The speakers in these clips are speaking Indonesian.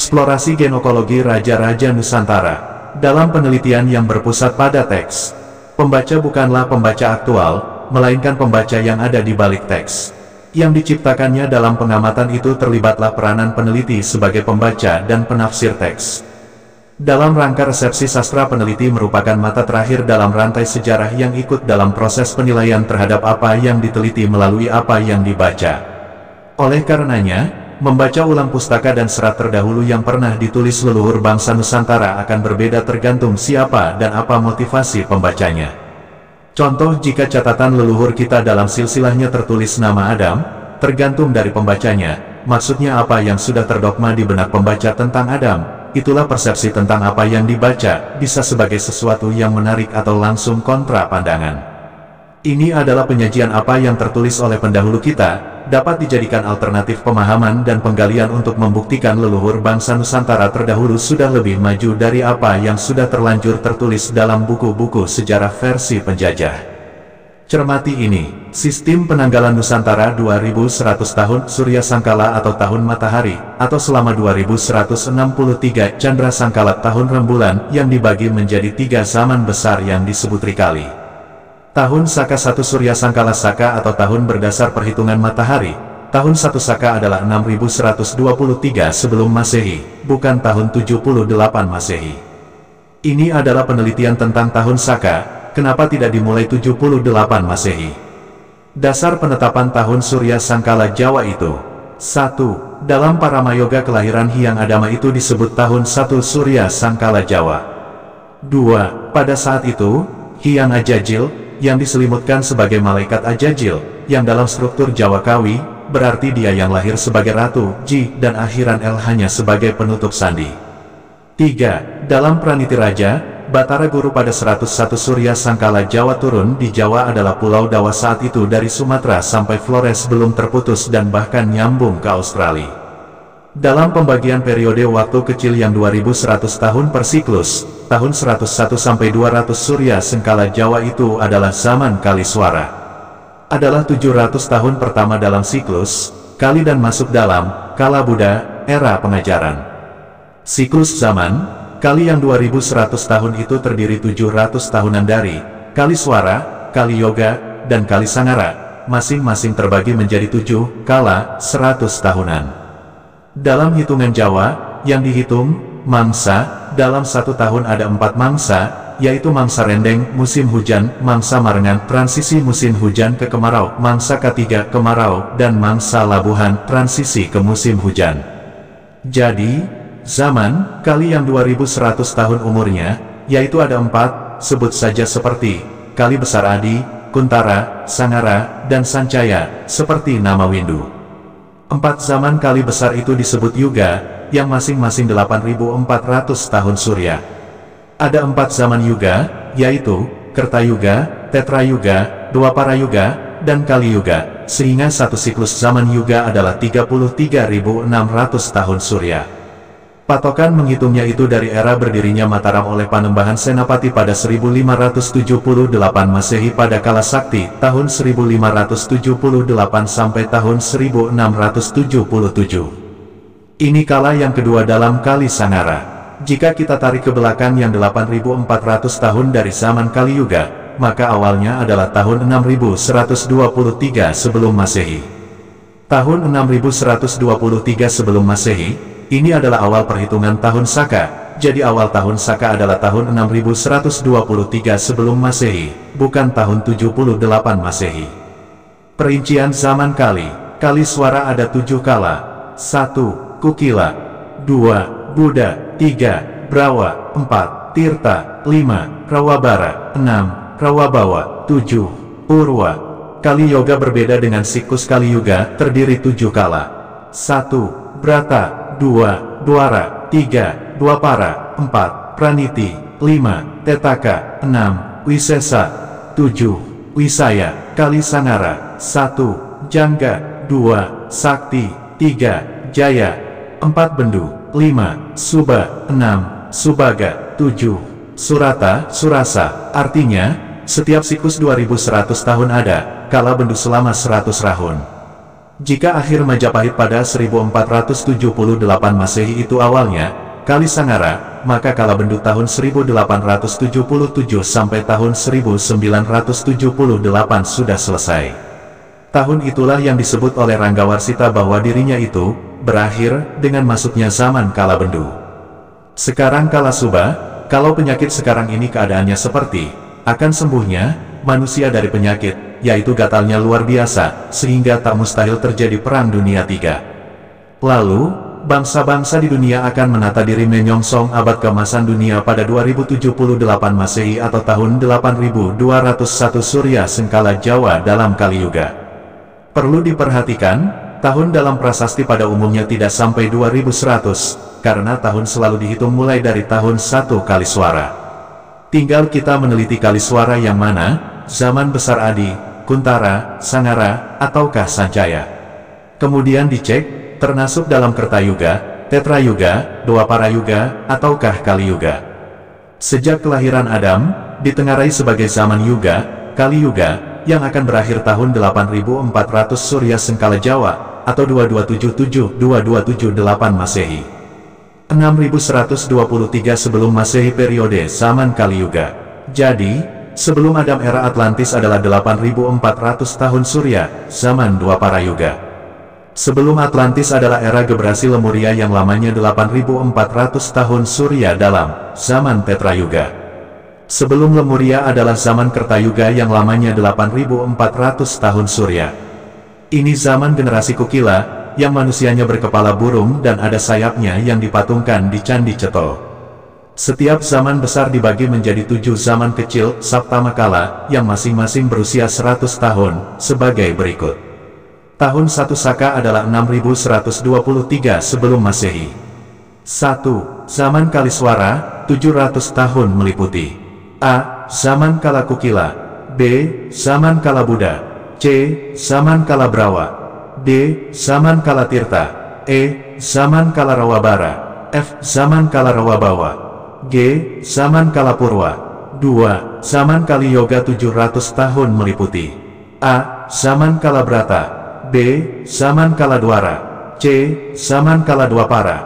Eksplorasi genokologi Raja-Raja Nusantara. Dalam penelitian yang berpusat pada teks, pembaca bukanlah pembaca aktual, melainkan pembaca yang ada di balik teks. Yang diciptakannya dalam pengamatan itu terlibatlah peranan peneliti sebagai pembaca dan penafsir teks. Dalam rangka resepsi sastra, peneliti merupakan mata terakhir dalam rantai sejarah yang ikut dalam proses penilaian terhadap apa yang diteliti melalui apa yang dibaca. Oleh karenanya, membaca ulang pustaka dan serat terdahulu yang pernah ditulis leluhur bangsa Nusantara akan berbeda tergantung siapa dan apa motivasi pembacanya. Contoh, jika catatan leluhur kita dalam silsilahnya tertulis nama Adam, tergantung dari pembacanya, maksudnya apa yang sudah terdogma di benak pembaca tentang Adam, itulah persepsi tentang apa yang dibaca, bisa sebagai sesuatu yang menarik atau langsung kontra pandangan. Ini adalah penyajian apa yang tertulis oleh pendahulu kita, dapat dijadikan alternatif pemahaman dan penggalian untuk membuktikan leluhur bangsa Nusantara terdahulu sudah lebih maju dari apa yang sudah terlanjur tertulis dalam buku-buku sejarah versi penjajah. Cermati ini, sistem penanggalan Nusantara 2100 tahun Surya Sangkala atau tahun matahari, atau selama 2163 Candra Sangkala tahun rembulan yang dibagi menjadi 3 zaman besar yang disebut Trikali. Tahun Saka 1 Surya Sangkala Saka atau tahun berdasar perhitungan matahari. Tahun 1 Saka adalah 6123 sebelum Masehi, bukan tahun 78 Masehi. Ini adalah penelitian tentang tahun Saka, kenapa tidak dimulai 78 Masehi. Dasar penetapan tahun Surya Sangkala Jawa itu. 1. Dalam Paramayoga kelahiran Hyang Adama itu disebut tahun 1 Surya Sangkala Jawa. 2. Pada saat itu, Hyang Ajajil, yang diselimutkan sebagai malaikat Ajajil, yang dalam struktur Jawa Kawi, berarti dia yang lahir sebagai Ratu, Ji, dan akhiran El hanya sebagai penutup sandi. 3. Dalam Praniti Raja, Batara Guru pada 101 Surya Sangkala Jawa turun di Jawa adalah Pulau Dawa saat itu dari Sumatera sampai Flores belum terputus dan bahkan nyambung ke Australia. Dalam pembagian periode waktu kecil yang 2100 tahun per siklus, tahun 101 sampai 200 Surya Sangkala Jawa itu adalah zaman Kaliswara. Adalah 700 tahun pertama dalam siklus, Kali dan masuk dalam Kala Buddha, era pengajaran. Siklus zaman, Kali yang 2100 tahun itu terdiri 700 tahunan dari Kaliswara, Kali Yoga, dan Kali Sangara, masing-masing terbagi menjadi 7 kala 100 tahunan. Dalam hitungan Jawa, yang dihitung, mangsa, dalam 1 tahun ada 4 mangsa, yaitu mangsa rendeng, musim hujan, mangsa marengan, transisi musim hujan ke kemarau, mangsa ketiga kemarau, dan mangsa labuhan, transisi ke musim hujan. Jadi, zaman, Kali yang 2100 tahun umurnya, yaitu ada 4, sebut saja seperti, Kali Besar Adi, Kuntara, Sangara, dan Sancaya, seperti nama Windu. 4 zaman Kali besar itu disebut Yuga, yang masing-masing 8400 tahun Surya. Ada 4 zaman Yuga, yaitu Kerta Yuga, Tetra Yuga, Dwapara Yuga, dan Kali Yuga, sehingga satu siklus zaman Yuga adalah 33.600 tahun Surya. Patokan menghitungnya itu dari era berdirinya Mataram oleh Panembahan Senapati pada 1578 Masehi pada Kala Sakti, tahun 1578 sampai tahun 1677. Ini kala yang kedua dalam Kali Sangara. Jika kita tarik ke belakang yang 8400 tahun dari zaman Kali Yuga, maka awalnya adalah tahun 6123 sebelum Masehi. Tahun 6123 sebelum Masehi, ini adalah awal perhitungan tahun Saka, jadi awal tahun Saka adalah tahun 6123 sebelum Masehi, bukan tahun 78 Masehi. Perincian zaman Kali. Kaliswara ada 7 kala. 1. Kukila. 2. Buddha. 3. Brawa. 4. Tirta. 5. Rawabara. 6. Rawabawa. 7. Purwa. Kali Yoga berbeda dengan siklus Kali Yuga, terdiri 7 kala. 1. Brata. 2. Dwara. 3. Dwapara. 4. Praniti. 5. Tetaka. 6. Wisesa. 7. Wisaya. Kali Sangara. 1. Jangga. 2. Sakti. 3. Jaya. 4. Bendu. 5. Suba. 6. Subaga. 7. Surata. Surasa. Artinya, setiap siklus 2100 tahun ada, kala bendu selama 100 tahun. Jika akhir Majapahit pada 1478 Masehi itu awalnya Kali Sangara, maka Kalabendu tahun 1877 sampai tahun 1978 sudah selesai. Tahun itulah yang disebut oleh Ranggawarsita bahwa dirinya itu berakhir dengan masuknya zaman Kalabendu. Sekarang Kala Suba, kalau penyakit sekarang ini keadaannya seperti akan sembuhnya manusia dari penyakit, yaitu gatalnya luar biasa, sehingga tak mustahil terjadi Perang Dunia III. Lalu, bangsa-bangsa di dunia akan menata diri menyongsong abad keemasan dunia pada 2078 Masehi atau tahun 8201 Surya Sengkala Jawa dalam Kali Yuga. Perlu diperhatikan, tahun dalam prasasti pada umumnya tidak sampai 2100, karena tahun selalu dihitung mulai dari tahun 1 Kaliswara. Tinggal kita meneliti Kaliswara yang mana, zaman Besar Adi, Kuntara, Sangara, ataukah Sancaya. Kemudian dicek, termasuk dalam Kertayuga, Tetrayuga, Dwapara Yuga, ataukah Kali Yuga. Sejak kelahiran Adam, ditengarai sebagai zaman Yuga, Kali Yuga, yang akan berakhir tahun 8400 Surya Sengkala Jawa, atau 2277-2278 Masehi. 6123 sebelum Masehi periode zaman Kali Yuga. Jadi, sebelum Adam era Atlantis adalah 8400 tahun Surya, zaman Dwapara Yuga. Sebelum Atlantis adalah era Gebrasi Lemuria yang lamanya 8400 tahun Surya dalam zaman Tetrayuga. Sebelum Lemuria adalah zaman Kertayuga yang lamanya 8400 tahun Surya. Ini zaman generasi Kukila, yang manusianya berkepala burung dan ada sayapnya yang dipatungkan di Candi Cetol. Setiap zaman besar dibagi menjadi 7 zaman kecil, Saptamakala, yang masing-masing berusia 100 tahun, sebagai berikut. Tahun 1 Saka adalah 6123 sebelum Masehi. 1. Zaman Kaliswara, 700 tahun meliputi A. Zaman Kala Kukila, B. Zaman Kala Buddha, C. Zaman Kala Brawa, D. Zaman Kala Tirta, E. Zaman Kala Rawabara, F. Zaman Kala Rawabawa, G. Zaman Kala Purwa. 2. Zaman Kali Yoga 700 tahun meliputi A. Zaman Kala Brata, B. Zaman Kala Dwara, C. Zaman Kala Dwapara,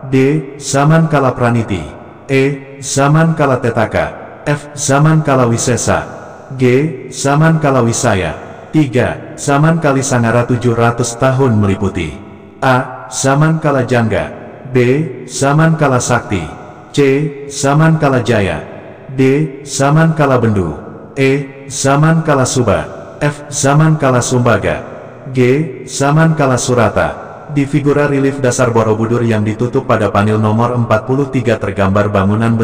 D. Zaman Kala Praniti, E. Zaman Kala Tetaka, F. Zaman Kala Wisesa, G. Zaman Kala Wisaya. 3. Zaman Kali Sangara 700 tahun meliputi A. Zaman Kala Jangga, B. Zaman Kala Sakti, C. Zaman Kala Jaya, D. Zaman Kala Bendu, E. Zaman Kala Suba, F. Zaman Kala Sumbaga, G. Zaman Kala Surata. Di figura relief dasar Borobudur yang ditutup pada panel nomor 43 tergambar bangunan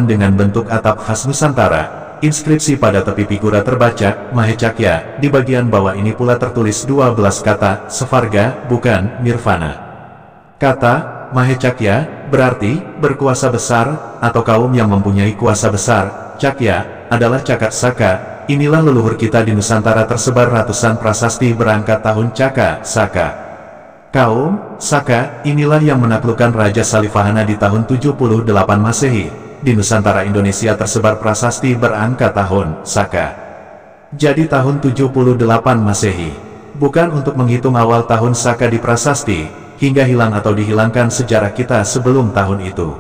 dengan bentuk atap khas Nusantara. Inskripsi pada tepi figura terbaca, Mahecakya. Di bagian bawah ini pula tertulis 12 kata, Sevarga, bukan, Nirvana. Kata, Mahecakya, berarti, berkuasa besar, atau kaum yang mempunyai kuasa besar. Cakya, adalah cakat Saka. Inilah leluhur kita di Nusantara tersebar ratusan prasasti berangkat tahun Caka, Saka. Kaum Saka, inilah yang menaklukkan Raja Salifahana di tahun 78 Masehi. Di Nusantara Indonesia tersebar prasasti berangkat tahun Saka. Jadi tahun 78 Masehi. Bukan untuk menghitung awal tahun Saka di prasasti, hingga hilang atau dihilangkan sejarah kita sebelum tahun itu.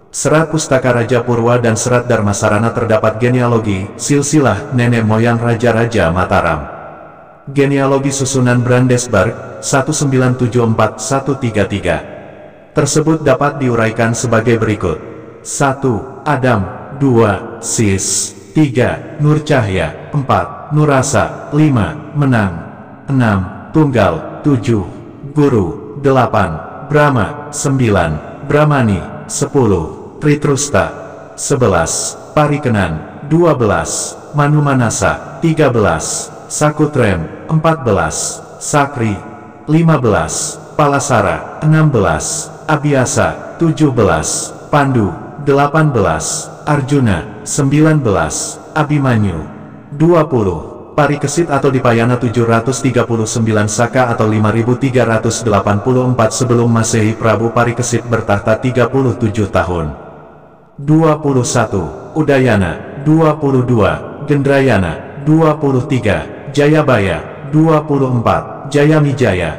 Serat Pustaka Raja Purwa dan Serat Dharmasarana terdapat genealogi, silsilah, nenek moyang Raja-Raja Mataram. Genealogi susunan Brandesburg, 1974-133. Tersebut dapat diuraikan sebagai berikut. 1. Adam, 2. Sis, 3. Nur Cahya, 4. Nurasa, 5. Menang, 6. Tunggal, 7. Guru, 8. Brahma, 9. Brahmani, 10. Tritrusta, 11. Parikenan, 12. Manumanasa, 13. Sakutrem, 14. Sakri, 15. Palasara, 16. Abhyasa, 17. Pandu, 18. Arjuna, 19. Abimanyu, 20. Parikesit atau Dipayana 739 Saka atau 5384 sebelum Masehi. Prabu Parikesit bertahta 37 tahun. 21. Udayana, 22. Gendrayana, 23. Jayabaya, 24. Jayamijaya.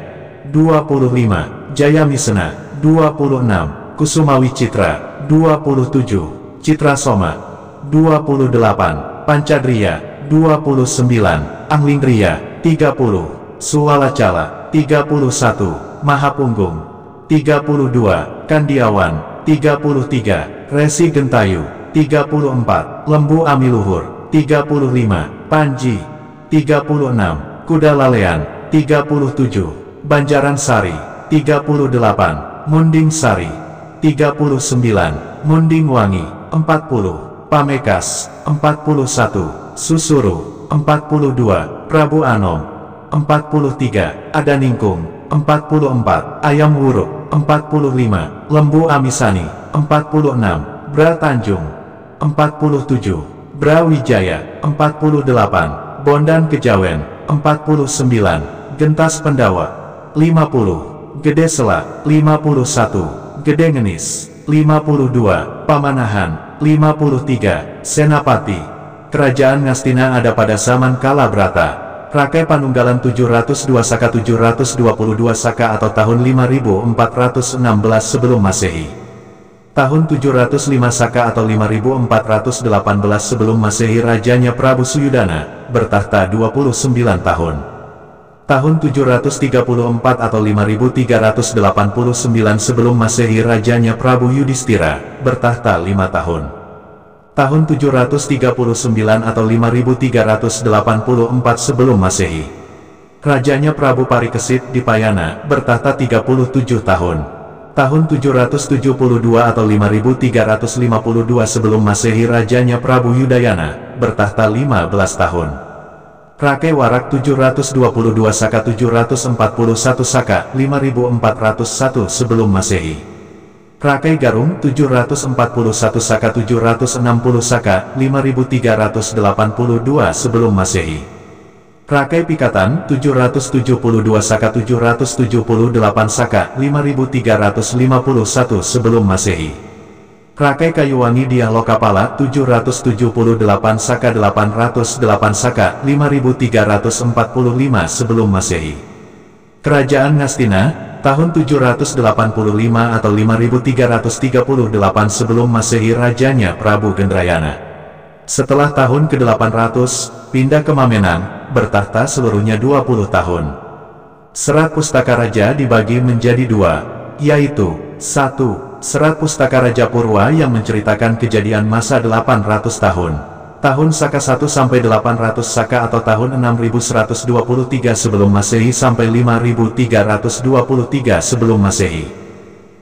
25. Jayamisena. 26. Kusumawi Citra. 27. Citra Soma. 28. Pancadriya. 29. Anglingriya. 30. Suwalacala. 31. Mahapunggung. 32. Kandiawan. 33. Resi Gentayu. 34. Lembu Amiluhur. 35. Panji. 36. Kuda Lalean. 37. Banjaran Sari. 38. Munding Sari. 39. Munding Wangi. 40. Pamekas. 41. Susuru. 42. Prabu Anom. 43. Adaningkung. 44. Ayam Wuruk. 45. Lembu Amisani. 46. Bra Tanjung. 47. Brawijaya. 48. Bondan Kejawen. 49. Gentas Pendawa. 50. Gede Sela. 51. Gede Ngenis. 52. Pamanahan. 53. Senapati. Kerajaan Ngastina ada pada zaman Kalabrata. Rakai Panunggalan 702 Saka 722 Saka atau tahun 5416 sebelum Masehi. Tahun 705 Saka atau 5418 sebelum Masehi rajanya Prabu Suyudana, bertahta 29 tahun. Tahun 734 atau 5389 sebelum Masehi rajanya Prabu Yudhistira, bertahta 5 tahun. Tahun 739 atau 5384 sebelum Masehi, rajanya Prabu Parikesit di Payana, bertahta 37 tahun. Tahun 772 atau 5352 sebelum Masehi rajanya Prabu Yudayana, bertahta 15 tahun. Rakai Warak 722 Saka 741 Saka 5401 sebelum Masehi. Rakai Garung 741 Saka 760 Saka 5382 sebelum Masehi. Rakai Pikatan 772 Saka 778 Saka 5351 sebelum Masehi. Rakai Kayuwangi Diah Lokapala 778 Saka 808 Saka 5345 sebelum Masehi. Kerajaan Ngastina tahun 785 atau 5338 sebelum Masehi rajanya Prabu Gendrayana. Setelah tahun ke-800, pindah ke Mamenang, bertahta seluruhnya 20 tahun. Serat Pustaka Raja dibagi menjadi dua, yaitu 1. Serat Pustaka Raja Purwa yang menceritakan kejadian masa 800 tahun. Tahun Saka 1 sampai 800 Saka atau tahun 6123 sebelum Masehi sampai 5323 sebelum Masehi.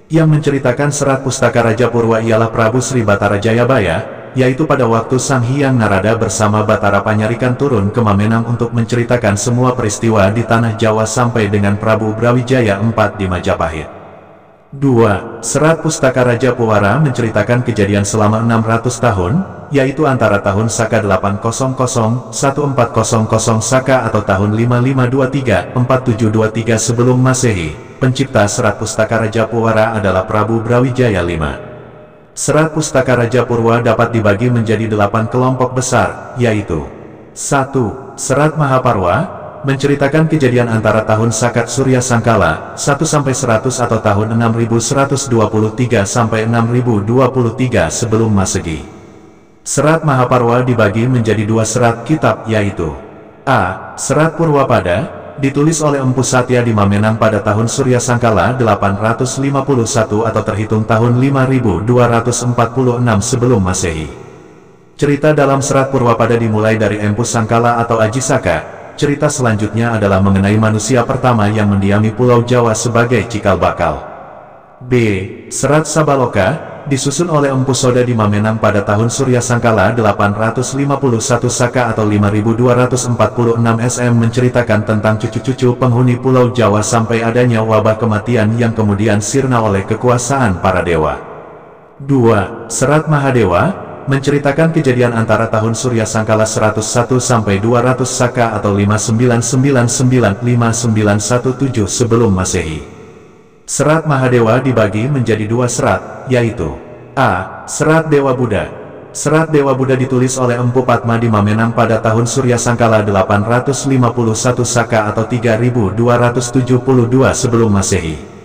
Yang menceritakan Serat Pustaka Raja Purwa ialah Prabu Sri Batara Jayabaya, yaitu pada waktu Sang Hyang Narada bersama Batara Panyarikan turun ke Mamenang untuk menceritakan semua peristiwa di tanah Jawa sampai dengan Prabu Brawijaya IV di Majapahit. 2. Serat Pustaka Raja Puwara menceritakan kejadian selama 600 tahun, yaitu antara tahun Saka 800-1400 Saka atau tahun 5523-4723 sebelum Masehi. Pencipta Serat Pustaka Raja Puwara adalah Prabu Brawijaya V. Serat Pustaka Raja Purwa dapat dibagi menjadi 8 kelompok besar, yaitu 1. Serat Mahaparwa menceritakan kejadian antara tahun Sakat Surya Sangkala 1-100 atau tahun 6123 sampai 6023 sebelum Masehi. Serat Mahaparwa dibagi menjadi 2 serat kitab, yaitu A. Serat Purwapada, ditulis oleh Empu Satya di Mamenang pada tahun Surya Sangkala 851 atau terhitung tahun 5246 sebelum Masehi. Cerita dalam Serat Purwapada dimulai dari Empu Sangkala atau Ajisaka. Cerita selanjutnya adalah mengenai manusia pertama yang mendiami Pulau Jawa sebagai cikal bakal. B. Serat Sabaloka, disusun oleh Empu Soda di Mamenang pada tahun Surya Sangkala 851 Saka atau 5246 SM menceritakan tentang cucu-cucu penghuni Pulau Jawa sampai adanya wabah kematian yang kemudian sirna oleh kekuasaan para dewa. 2. Serat Mahadewa menceritakan kejadian antara tahun Surya Sangkala 101 sampai 200 Saka atau 5999-5917 sebelum Masehi. Serat Mahadewa dibagi menjadi 2 serat, yaitu A. Serat Dewa Buddha, Serat Dewa Buddha ditulis oleh Empu Padma di Mamenang pada tahun Surya Sangkala 851 Saka atau 3272 sebelum Masehi.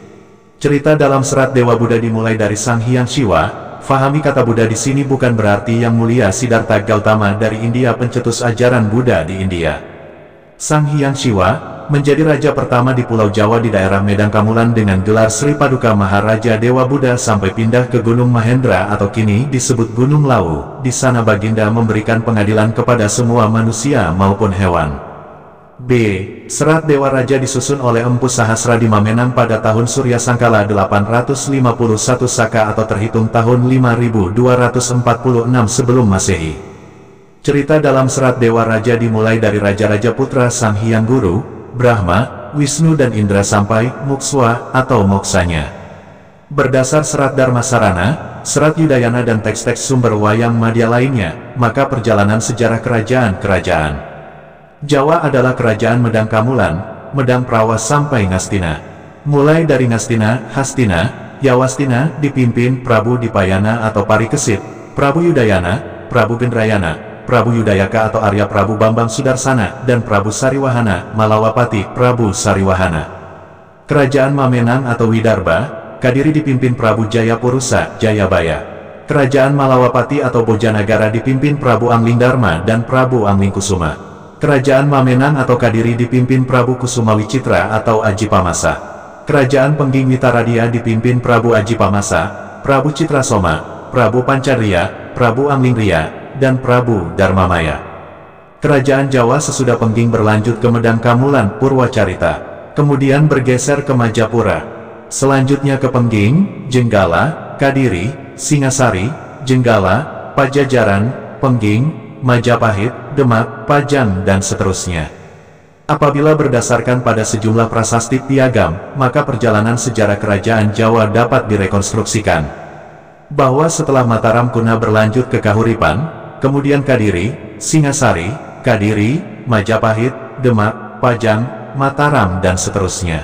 Cerita dalam Serat Dewa Buddha dimulai dari Sang Hyang Shiva. Fahami kata Buddha di sini bukan berarti Yang Mulia Siddhartha Gautama dari India, pencetus ajaran Buddha di India. Sang Hyang Shiva menjadi raja pertama di Pulau Jawa di daerah Medan Kamulan dengan gelar Sri Paduka Maharaja Dewa Buddha sampai pindah ke Gunung Mahendra atau kini disebut Gunung Lawu. Di sana Baginda memberikan pengadilan kepada semua manusia maupun hewan. B. Serat Dewa Raja disusun oleh Empu Sahasra di Mamenang pada tahun Surya Sangkala 851 Saka atau terhitung tahun 5246 sebelum Masehi. Cerita dalam Serat Dewa Raja dimulai dari Raja-Raja Putra Sang Hyang Guru, Brahma, Wisnu dan Indra sampai Mukswa atau moksanya. Berdasar Serat Dharmasarana, Serat Yudayana dan teks-teks sumber wayang madya lainnya, maka perjalanan sejarah kerajaan-kerajaan Jawa adalah kerajaan Medang Kamulan, Medang Prawas sampai Ngastina. Mulai dari Ngastina, Hastina, Yawastina dipimpin Prabu Dipayana atau Parikesit, Prabu Yudayana, Prabu Gendrayana, Prabu Yudayaka atau Arya Prabu Bambang Sudarsana, dan Prabu Sariwahana, Malawapati, Prabu Sariwahana. Kerajaan Mamenang atau Widarba, Kadiri dipimpin Prabu Jayapurusa, Jayabaya. Kerajaan Malawapati atau Bojanagara dipimpin Prabu Anglingdarma dan Prabu Anglingkusuma. Kerajaan Mamenang atau Kadiri dipimpin Prabu Kusuma Wicitra atau Ajipamasa. Kerajaan Pengging Mitaradia dipimpin Prabu Ajipamasa, Prabu Citrasoma, Prabu Pancariya, Prabu Anglingriya, dan Prabu Dharmamaya. Kerajaan Jawa sesudah Pengging berlanjut ke Medang Kamulan, Purwacarita, kemudian bergeser ke Majapura. Selanjutnya ke Pengging, Jenggala, Kadiri, Singasari, Jenggala, Pajajaran, Pengging, Majapahit, Demak, Pajang dan seterusnya. Apabila berdasarkan pada sejumlah prasasti piagam, maka perjalanan sejarah kerajaan Jawa dapat direkonstruksikan bahwa setelah Mataram Kuna berlanjut ke Kahuripan, kemudian Kadiri, Singasari, Kadiri, Majapahit, Demak, Pajang, Mataram dan seterusnya.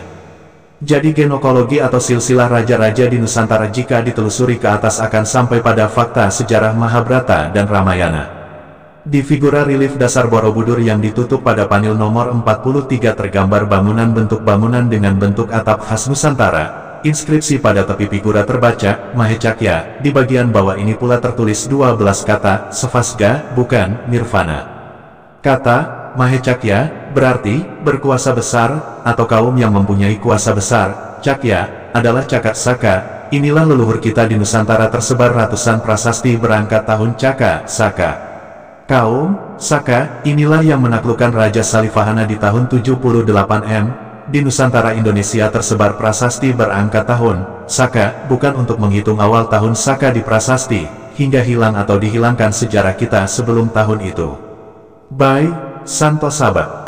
Jadi genokologi atau silsilah raja-raja di Nusantara jika ditelusuri ke atas akan sampai pada fakta sejarah Mahabharata dan Ramayana. Di figura relief dasar Borobudur yang ditutup pada panel nomor 43 tergambar bangunan bentuk bangunan dengan bentuk atap khas Nusantara. Inskripsi pada tepi figura terbaca, Mahecakya, di bagian bawah ini pula tertulis 12 kata, Svasga, bukan, Nirvana. Kata, Mahecakya, berarti, berkuasa besar, atau kaum yang mempunyai kuasa besar. Cakya, adalah cakat Saka. Inilah leluhur kita di Nusantara tersebar ratusan prasasti berangkat tahun Caka, Saka. Kaum, Saka, inilah yang menaklukkan Raja Salivahana di tahun 78 M. Di Nusantara Indonesia tersebar prasasti berangkat tahun Saka, bukan untuk menghitung awal tahun Saka di prasasti, hingga hilang atau dihilangkan sejarah kita sebelum tahun itu. By Santo Sabah.